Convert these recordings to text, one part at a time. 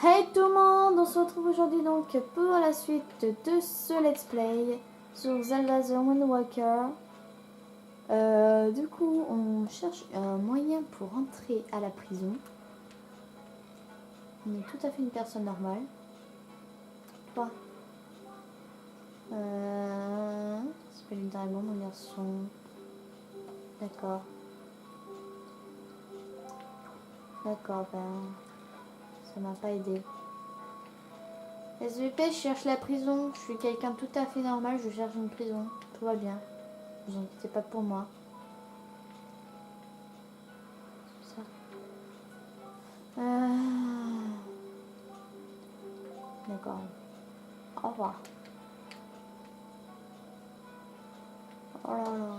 Hey tout le monde, on se retrouve aujourd'hui donc pour la suite de ce let's play sur Zelda The Wind Waker. Du coup, on cherche un moyen pour entrer à la prison. On est tout à fait une personne normale. Toi, c'est pas littéralement mon garçon. D'accord. D'accord, ben, ça m'a pas aidé. SVP, je cherche la prison. Je suis quelqu'un de tout à fait normal, je cherche une prison. Tout va bien. Ne vous inquiétez pas pour moi. Ça. D'accord. Au revoir. Oh là là.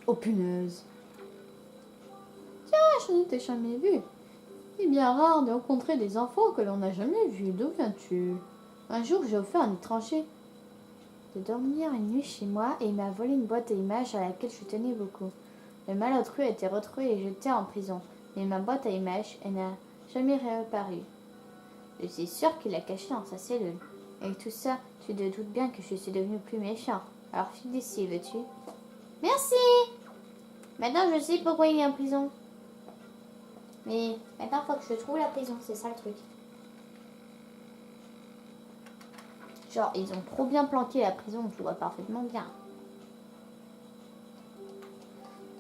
Oh punaise. Tiens, je ne t'ai jamais vu. Il est bien rare de rencontrer des enfants que l'on n'a jamais vus. D'où viens-tu? Un jour, j'ai offert à un étranger de dormir une nuit chez moi et il m'a volé une boîte à images à laquelle je tenais beaucoup. Le malotru a été retrouvé et jeté en prison. Mais ma boîte à images, elle n'a jamais réapparu. Je suis sûre qu'il l'a cachée dans sa cellule. Avec tout ça, tu te doutes bien que je suis devenue plus méchant. Alors file d'ici, veux-tu? Merci! Maintenant, je sais pourquoi il est en prison. Mais maintenant, il faut que je trouve la prison, c'est ça le truc. Genre, ils ont trop bien planqué la prison, je vois parfaitement bien.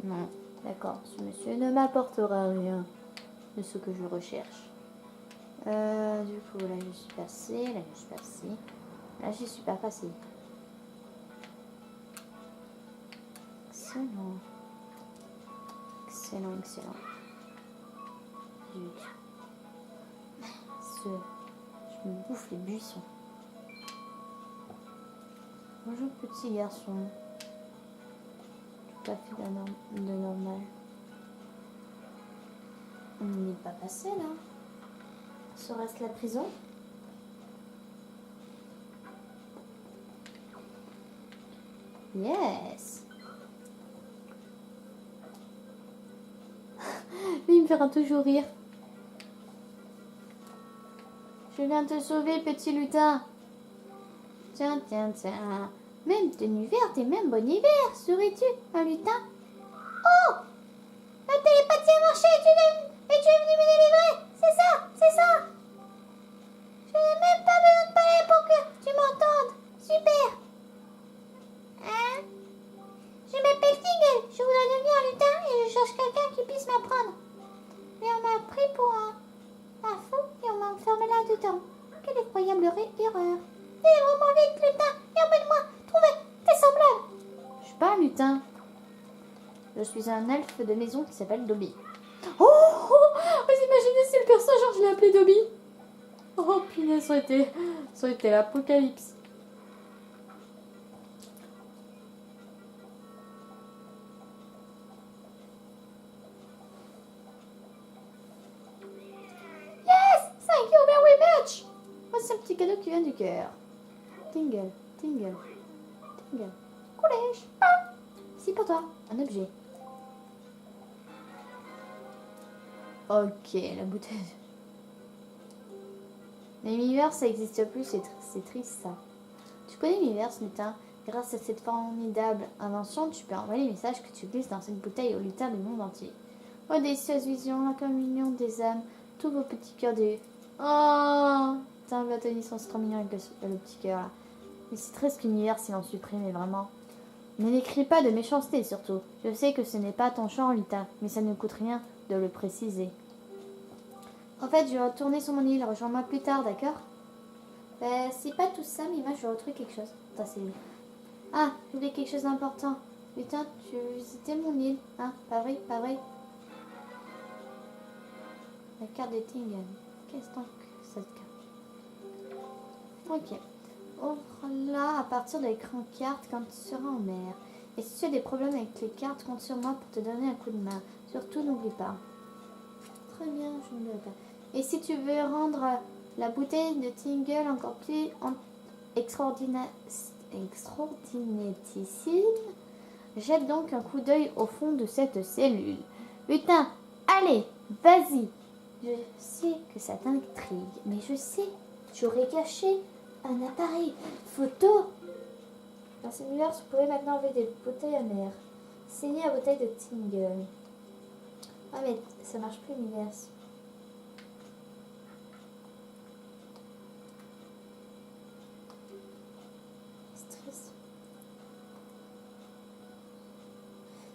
Non, d'accord, ce monsieur ne m'apportera rien de ce que je recherche. Du coup, là, je suis passée, là, je suis passée. Là, je suis pas passée. Excellent. Excellent, excellent. Zut. Je me bouffe les buissons. Bonjour, petit garçon. Tout à fait de normal. On n'est pas passé, là. Serait-ce la prison? Yes. Lui, il me fera toujours rire. Je viens te sauver, petit lutin. Tiens, tiens, tiens. Même tenue verte et même bon hiver, serais-tu un lutin? Oh! La télépathie a marché et tu es venu me délivrer. C'est ça, c'est ça. Je n'ai même pas besoin de parler pour que tu m'entendes. Super. Hein? Je m'appelle Tingle. Je voudrais devenir un lutin et je cherche quelqu'un qui puisse m'apprendre. Mais on m'a pris pour un fou et on m'a enfermé là-dedans. Quelle effroyable erreur. Allez, vraiment vite, lutin, et emmène-moi trouver tes semblables. Je suis pas un lutin. Je suis un elfe de maison qui s'appelle Dobby. Oh, vous imaginez si le personnage, je l'ai appelé Dobby. Oh punaise, ça aurait été l'apocalypse. Yes, thank you very much. Voici un petit cadeau qui vient du cœur. Tingle, tingle, tingle. Collège. Ah, si pour toi, un objet. Ok, la bouteille. Mais l'univers, ça n'existe plus, c'est triste ça. Tu connais l'univers, lutin? Grâce à cette formidable invention, tu peux envoyer les messages que tu glisses dans cette bouteille aux lutins du monde entier. Audacieuse vision, la communion des âmes, tous vos petits cœurs de... Oh, putain, le bâtonnisson, c'est trop mignon avec le petit cœur là. Mais c'est triste l'univers s'il en supprimait vraiment. Ne n'écris pas de méchanceté surtout. Je sais que ce n'est pas ton genre, lutin, mais ça ne coûte rien de le préciser. En fait, je vais retourner sur mon île. Rejoins-moi plus tard, d'accord? C'est pas tout ça, mais moi, je vais retrouver quelque chose. Attends, c'est... Ah, j'ai oublié quelque chose d'important. Putain, tu veux visiter mon île? Hein? Pas vrai? Pas vrai? La carte des Tingle. Qu'est-ce que cette carte? Ok. Ouvre-la à partir de l'écran carte quand tu seras en mer. Et si tu as des problèmes avec les cartes, compte sur moi pour te donner un coup de main. Surtout, n'oublie pas. Très bien, je ne le pas. Et si tu veux rendre La bouteille de Tingle encore plus extraordinatissime. Jette donc un coup d'œil au fond de cette cellule. Lutin, allez, vas-y. Je sais que ça t'intrigue, mais je sais, j'aurais caché un appareil photo. Dans cet univers, vous pouvez maintenant enlever des bouteilles à mer. Saigner la bouteille de Tingle. Ah mais ça marche plus l'univers. C'est triste.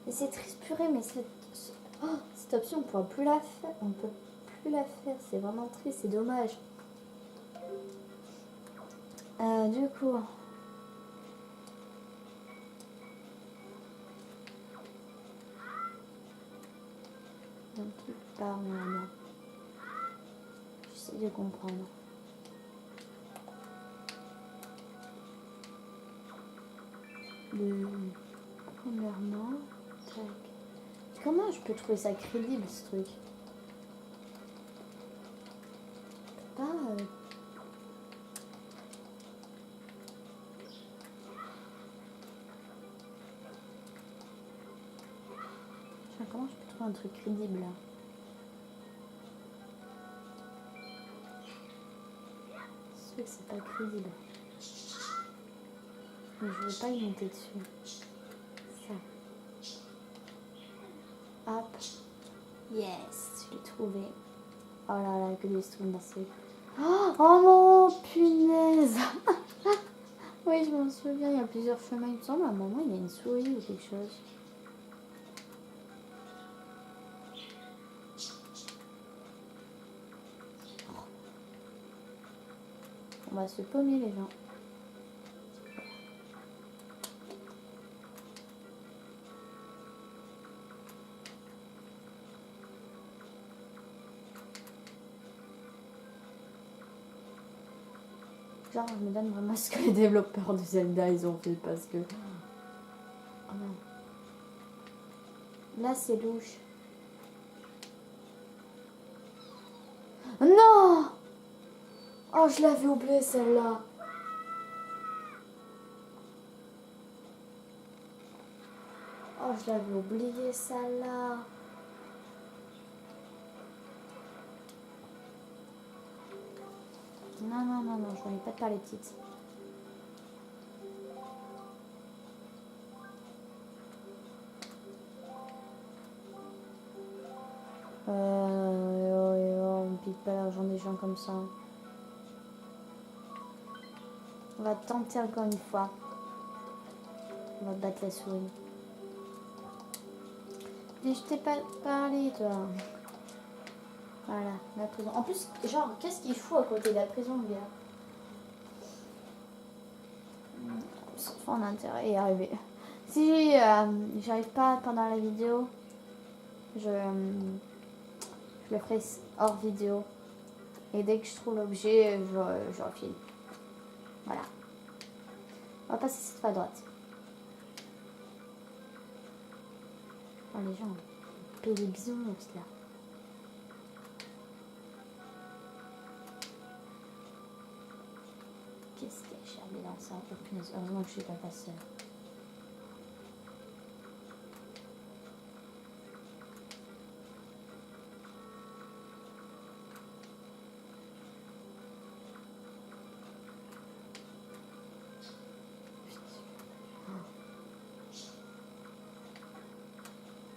Mais c'est triste purée, mais cette option on pourra plus la faire. On peut plus la faire. C'est vraiment triste, c'est dommage. Du coup. Donc il parle maintenant. J'essaie de comprendre. Premièrement, tac. Comment je peux trouver ça crédible ce truc? Pas. Comment je peux trouver un truc crédible là? C'est sûr que c'est pas crédible. Mais je veux pas y monter dessus. Ça. Hop. Yes, je l'ai trouvé. Oh là là, que des strings d'acier. Oh non, punaise. Oui, je m'en souviens, il y a plusieurs chemins, il me semble. À un moment, il y a une souris ou quelque chose. On va se paumer les gens. Genre, je me donne vraiment ce que les développeurs de Zelda ils ont fait parce que. Oh non. Là, c'est louche. Non! Oh, je l'avais oublié celle-là. Oh, je l'avais oublié celle-là. Non, non, non, non, je n'en ai pas de parler petites. On ne pique pas l'argent des gens comme ça. On va tenter encore une fois. On va battre la souris. Mais je t'ai pas parlé, toi. Voilà, la prison. En plus, genre, qu'est-ce qu'il fout à côté de la prison, le gars? Sans intérêt à y arriver. Si j'arrive pas pendant la vidéo, je le ferai hors vidéo. Et dès que je trouve l'objet, je refile. Voilà. On va passer cette fois à droite. Oh, les gens, paye les bisounours là. Qu'est-ce qu'il y a charmé dans ça? Oh punaise, heureusement que je suis pas passée.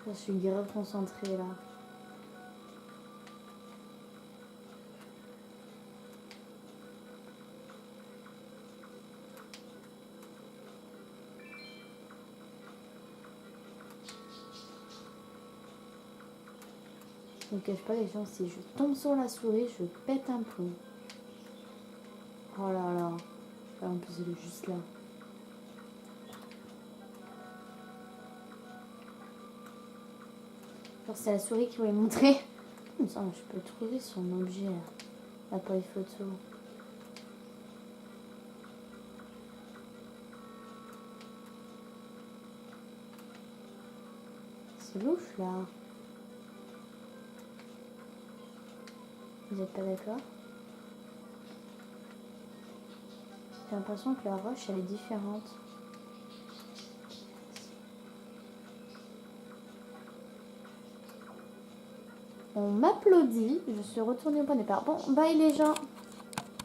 Je suis grave concentrée là. Je ne cache pas les gens, si je tombe sur la souris, je pète un plomb. Oh là là. Ah, en plus elle est juste là. Genre c'est la souris qui voulait montrer. Il me semble que je peux trouver son objet là. L'appareil photo. C'est louche là. Vous êtes pas d'accord? J'ai l'impression que la roche, elle est différente. On m'applaudit. Je suis retournée au point de départ. Bon, bye les gens.